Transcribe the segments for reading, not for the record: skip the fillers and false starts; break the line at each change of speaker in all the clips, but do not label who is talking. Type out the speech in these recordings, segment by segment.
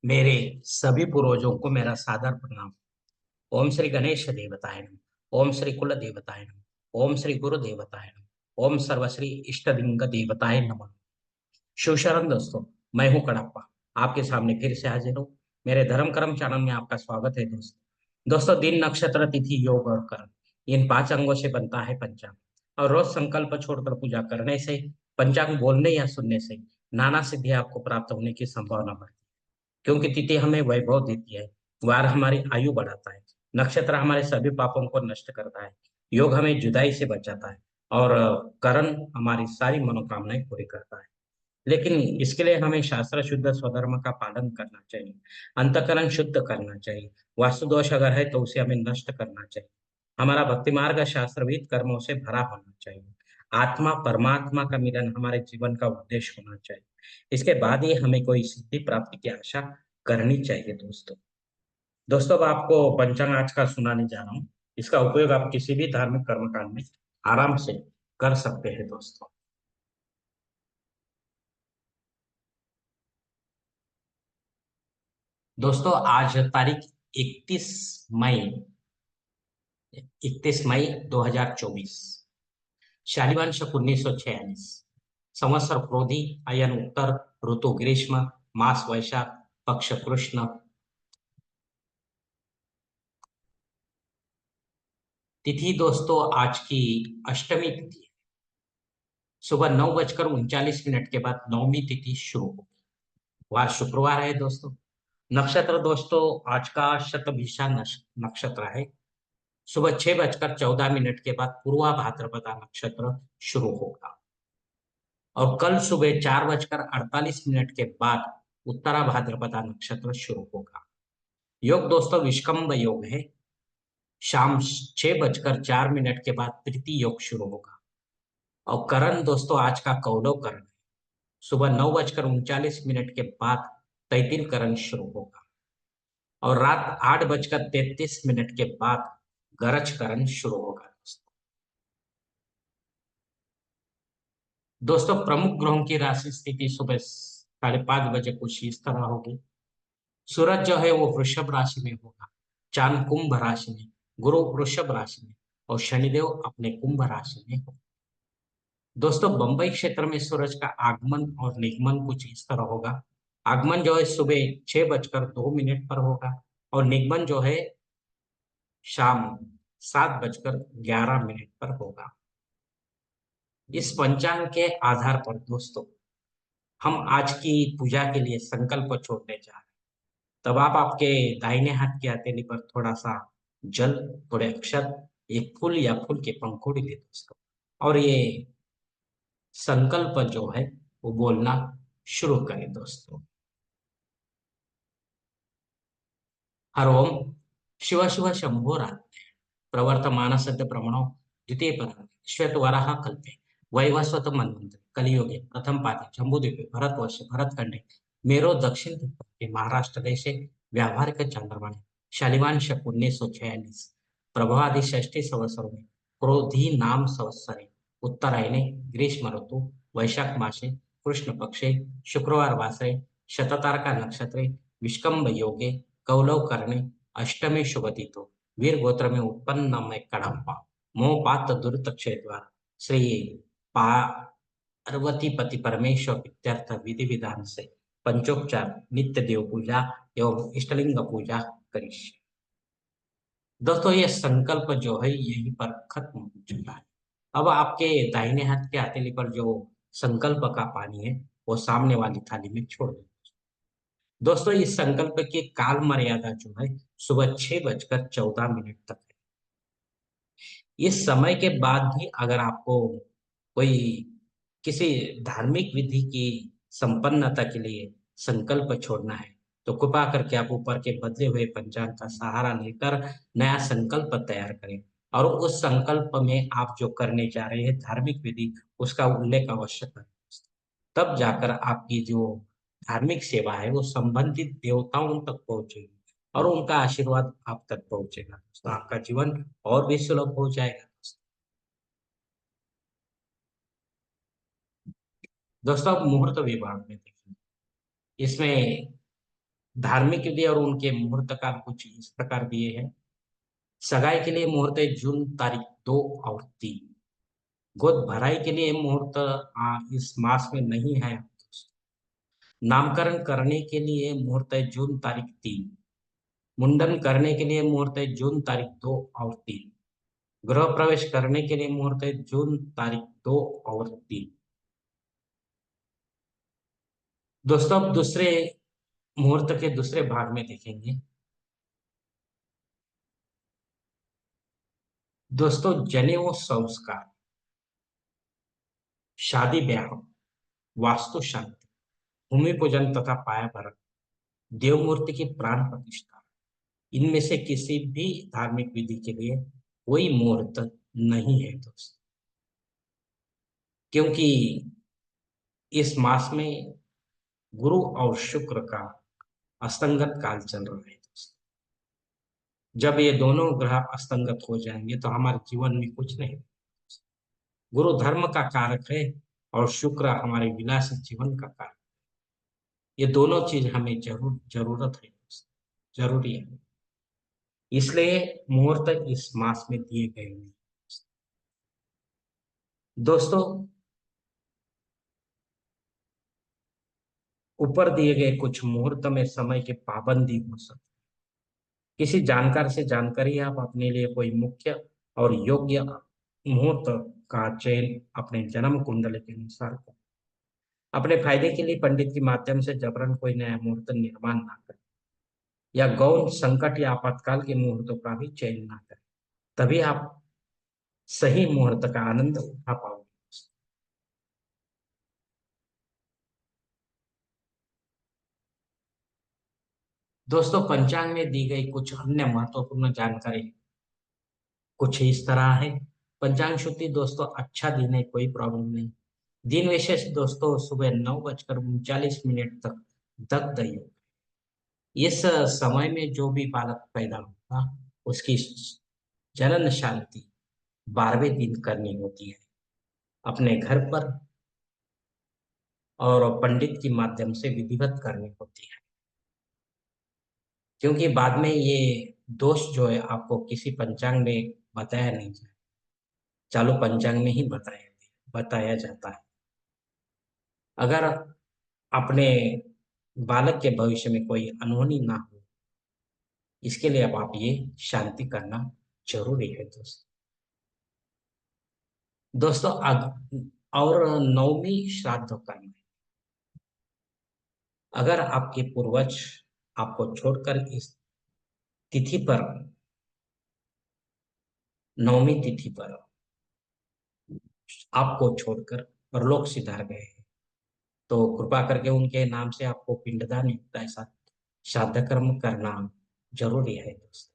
मेरे सभी पूर्वजों को मेरा सादर प्रणाम। ओम श्री गणेश देवताय नमः। ओम श्री कुल देवताय नमः। ओम श्री गुरु देवताय नमः। ओम सर्वश्री इष्टलिंग देवताय नमः। शिवशरण दोस्तों, मैं हूं कड़प्पा, आपके सामने फिर से हाजिर हूँ। मेरे धर्म कर्म चैनल में आपका स्वागत है दोस्तों, दिन नक्षत्र तिथि योग और कर्म, इन 5 अंगों से बनता है पंचांग। और रोज संकल्प छोड़कर पूजा करने से, पंचांग बोलने या सुनने से नाना सिद्धि आपको प्राप्त होने की संभावना बढ़ती है। क्योंकि तिथि हमें वैभव देती है, वार हमारी आयु बढ़ाता है, नक्षत्र हमारे सभी पापों को नष्ट करता है, योग हमें जुदाई से बचाता है, और करण हमारी सारी मनोकामनाएं पूरी करता है। लेकिन इसके लिए हमें शास्त्र शुद्ध स्वधर्म का पालन करना चाहिए, अंतःकरण शुद्ध करना चाहिए। वास्तु दोष अगर है तो उसे हमें नष्ट करना चाहिए। हमारा भक्ति मार्ग शास्त्रविद कर्मों से भरा होना चाहिए। आत्मा परमात्मा का मिलन हमारे जीवन का उद्देश्य होना चाहिए। इसके बाद ही हमें कोई सिद्धि प्राप्ति की आशा करनी चाहिए दोस्तों। दोस्तों, अब आपको पंचांग आज का सुनाने जा रहा हूँ। इसका उपयोग आप किसी भी धार्मिक कर्मकांड में आराम से कर सकते हैं दोस्तों। दोस्तों, आज तारीख 31 मई 31 मई 2024, शालिवान शक 1946, संवत्सर क्रोधी, अयन उत्तर, ऋतु ग्रीष्म, मास वैशाख, पक्ष कृष्ण। तिथि दोस्तों आज की अष्टमी तिथि है। सुबह 9:39 के बाद नवमी तिथि शुरू होगी। वार शुक्रवार है दोस्तों। नक्षत्र दोस्तों आज का शतभिषा नक्षत्र है। सुबह 6:14 के बाद पूर्वा भाद्रपदा नक्षत्र शुरू होगा। और कल सुबह 4:48 के बाद उत्तरा भाद्रपदा नक्षत्र शुरू होगा। योग दोस्तों विष्कंभ योग है। शाम 6:04 के बाद प्रीति योग शुरू होगा। और करण दोस्तों आज का कौलव करण है। सुबह 9:39 के बाद तैतिल करण शुरू होगा। और रात 8:33 के बाद गरज करण शुरू होगा दोस्तों। प्रमुख ग्रहों की राशि स्थिति सुबह 5:30 बजे कुछ इस तरह होगी। सूरज जो है वो वृषभ राशि में होगा, चांद कुंभ राशि में, गुरु वृषभ राशि में, और शनिदेव अपने कुंभ राशि में होगा। दोस्तों, बंबई क्षेत्र में सूरज का आगमन और निगमन कुछ इस तरह होगा। आगमन जो है सुबह 6:02 पर होगा, और निगमन जो है शाम 7:11 पर होगा। इस पंचांग के आधार पर दोस्तों हम आज की पूजा के लिए संकल्प छोड़ने जा रहे हैं। तब आप आपके दाहिने हाथ की हथेली पर थोड़ा सा जल, थोड़े अक्षर, एक फूल या फूल के पंखुड़ी ले दोस्तों, और ये संकल्प जो है वो बोलना शुरू करें दोस्तों। हर ओम शिव शिव शंभोरात्मे प्रवर्तमान सद्य प्रमणो द्वितीय पर श्वेत वराह कल्पे वैवस्वत मन्वंतरे कलियुगे प्रथम पादे जम्बूद्वीपे भरतवर्षे भरतखंडे मेरो दक्षिण के महाराष्ट्र देशे व्यावहारिक चांद्रमाणे शालिवान शक 1946 प्रभादि षष्ठी संवत्सरों में क्रोधी नाम संवत्सरे उत्तरायणे ग्रीष्म ऋतु वैशाख मासे कृष्ण पक्षे शुक्रवार वासरे शततारका नक्षत्रे विष्कंभ योगे कौलव करणे अष्टमी शुभ तिथो वीर गोत्र में उत्पन्न मैं कड़प्पा मोह पात दुरित क्षय द्वारा श्री पार्वती पति परमेश्वर इत्यर्थ विधि विधान से पंचोपचार नित्य देव पूजा एवं इष्टलिंग पूजा करिष्ये। दोस्तों ये संकल्प जो है यहीं पर खत्म हो चुका है। अब आपके दाहिने हाथ के हथेली पर जो संकल्प का पानी है वो सामने वाली थाली में छोड़ दो दोस्तों। इस संकल्प की काल मर्यादा जो है सुबह 6:14 तक है। इस समय के बाद भी अगर आपको कोई किसी धार्मिक विधि की संपन्नता के लिए संकल्प छोड़ना है तो कृपा करके आप ऊपर के बदले हुए पंचांग का सहारा लेकर नया संकल्प तैयार करें। और उस संकल्प में आप जो करने जा रहे हैं धार्मिक विधि, उसका उल्लेख अवश्य करें। तब जाकर आपकी जो धार्मिक सेवा है वो संबंधित देवताओं तक पहुंचेगी, और उनका आशीर्वाद आप तक पहुंचेगा तो आपका जीवन और भी सुलभ हो जाएगा। दोस्तों अब मुहूर्त विभाग में देखिए, इसमें धार्मिक विधि और उनके मुहूर्त काल कुछ इस प्रकार दिए हैं। सगाई के लिए मुहूर्त है जून तारीख 2 और 3। गोद भराई के लिए मुहूर्त इस मास में नहीं है। नामकरण करने के लिए मुहूर्त है जून तारीख 3। मुंडन करने के लिए मुहूर्त है जून तारीख 2 और 3। गृह प्रवेश करने के लिए मुहूर्त है जून तारीख 2 और 3। दोस्तों अब दूसरे मुहूर्त के दूसरे भाग में देखेंगे। दोस्तों जनेऊ संस्कार, शादी ब्याह, वास्तु शांति, भूमि पूजन तथा पाया भरण, देव मूर्ति की प्राण प्रतिष्ठा, इनमें से किसी भी धार्मिक विधि के लिए कोई मुहूर्त नहीं है दोस्त, क्योंकि इस मास में गुरु और शुक्र का अस्तंगत काल चल रहा है दोस्त। जब ये दोनों ग्रह अस्तंगत हो जाएंगे तो हमारे जीवन में कुछ नहीं। गुरु धर्म का कारक है और शुक्र हमारे विलासी जीवन का कारक। ये दोनों चीज हमें जरूरत है दोस्त, जरूरी है। इसलिए मुहूर्त इस मास में दिए गए हैं दोस्तों। ऊपर दिए गए कुछ मुहूर्त में समय की पाबंदी हो सकती है। किसी जानकार से जानकारी आप अपने लिए कोई मुख्य और योग्य मुहूर्त का चयन अपने जन्म कुंडली के अनुसार करें। अपने फायदे के लिए पंडित के माध्यम से जबरन कोई नया मुहूर्त निर्माण ना करें, या गौण संकट या आपातकाल के मुहूर्तों का भी चयन ना करें। तभी आप सही मुहूर्त का आनंद उठा पाओगे। दोस्तों पंचांग में दी गई कुछ अन्य महत्वपूर्ण जानकारी कुछ इस तरह है। पंचांग शुद्धि दोस्तों अच्छा दिन है, कोई प्रॉब्लम नहीं। दिन विशेष दोस्तों सुबह 9:39 तक दग्ध योग। इस समय में जो भी बालक पैदा होगा उसकी जनन शांति 12वें दिन करनी होती है अपने घर पर, और पंडित के माध्यम से विधिवत करनी होती है, क्योंकि बाद में ये दोष जो है आपको किसी पंचांग में बताया नहीं जाए, चालू पंचांग में ही बताया जाता है। अगर अपने बालक के भविष्य में कोई अनहोनी ना हो, इसके लिए अब आप ये शांति करना जरूरी है दोस्तों। दोस्तों और नवमी श्राद्ध करना। अगर आपके पूर्वज आपको छोड़कर इस तिथि पर, नवमी तिथि पर आपको छोड़कर परलोक सिधार गए हैं, तो कृपा करके उनके नाम से आपको पिंडदान युक्त ऐसा श्राद्ध कर्म करना जरूरी है दोस्तों।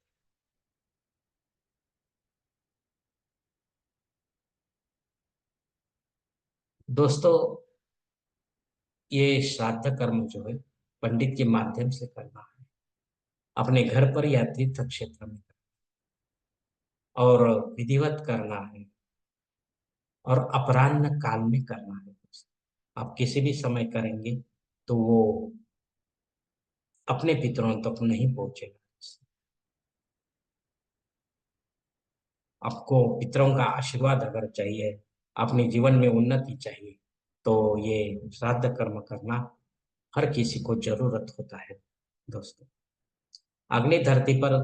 दोस्तों ये श्राद्ध कर्म जो है पंडित के माध्यम से करना है, अपने घर पर या तीर्थ क्षेत्र में, और विधिवत करना है, और अपराह्न काल में करना है दोस्तों। आप किसी भी समय करेंगे तो वो अपने पितरों तक नहीं पहुंचेगा। आपको पितरों का आशीर्वाद अगर चाहिए, अपने जीवन में उन्नति चाहिए, तो ये श्राद्ध कर्म करना हर किसी को जरूरत होता है दोस्तों। अगली धरती पर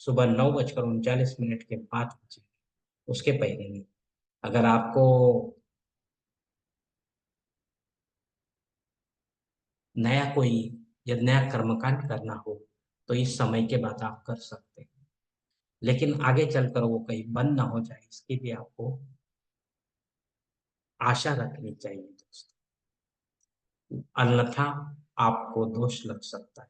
सुबह 9:39 के बाद बचे, उसके पहले नहीं। अगर आपको नया कोई या नया कर्मकांड करना हो तो इस समय के बाद आप कर सकते हैं, लेकिन आगे चलकर वो कहीं बंद ना हो जाए इसकी भी आपको आशा रखनी चाहिए दोस्तों, अन्यथा आपको दोष लग सकता है।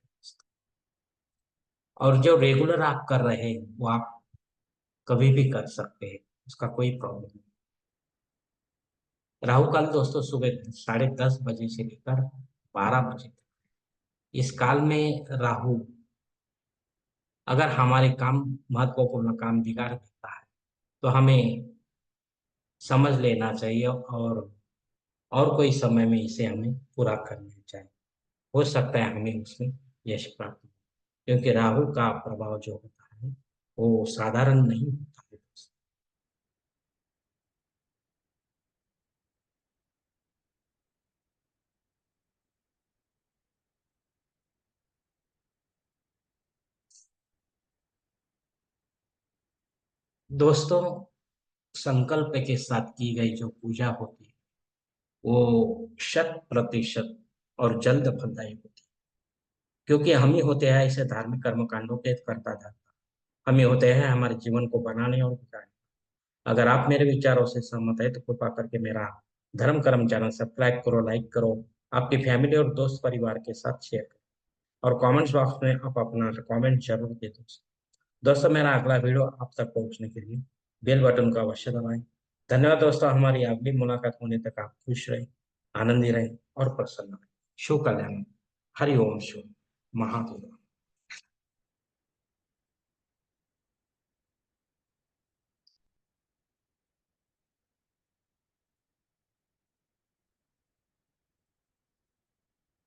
और जो रेगुलर आप कर रहे हैं वो आप कभी भी कर सकते हैं, उसका कोई प्रॉब्लम नहीं। राहु काल दोस्तों सुबह 10:30 से लेकर 12 बजे तक। इस काल में राहु अगर हमारे काम, महत्वपूर्ण काम बिगाड़ देता है, तो हमें समझ लेना चाहिए और कोई समय में इसे हमें पूरा करना चाहिए। हो सकता है हमें उसमें यश प्राप्त, क्योंकि राहु का प्रभाव जो होता है वो साधारण नहीं होता है। दोस्तों, संकल्प के साथ की गई जो पूजा होती है वो 100% और जल्द फलदायी होती है, क्योंकि हम ही होते हैं ऐसे धार्मिक कर्म कांडों के करता था। हम ही होते हैं हमारे जीवन को बनाने और बिगाड़ने। अगर आप मेरे विचारों से सहमत है तो कृपा करके मेरा धर्म कर्म चैनल सब्सक्राइब करो, लाइक करो, आपकी फैमिली और दोस्त परिवार के साथ शेयर करो, और कमेंट्स बॉक्स में आप अपना कमेंट जरूर दे दो। दोस्तों, मेरा अगला वीडियो आप तक पहुंचने के लिए बेल बटन को अवश्य दबाएं। धन्यवाद दोस्तों, हमारी अगली मुलाकात होने तक आप खुश रहें, आनंदी रहें और प्रसन्न रहें। शुभ कल्याण। हरि ओम। शुभ महादेव।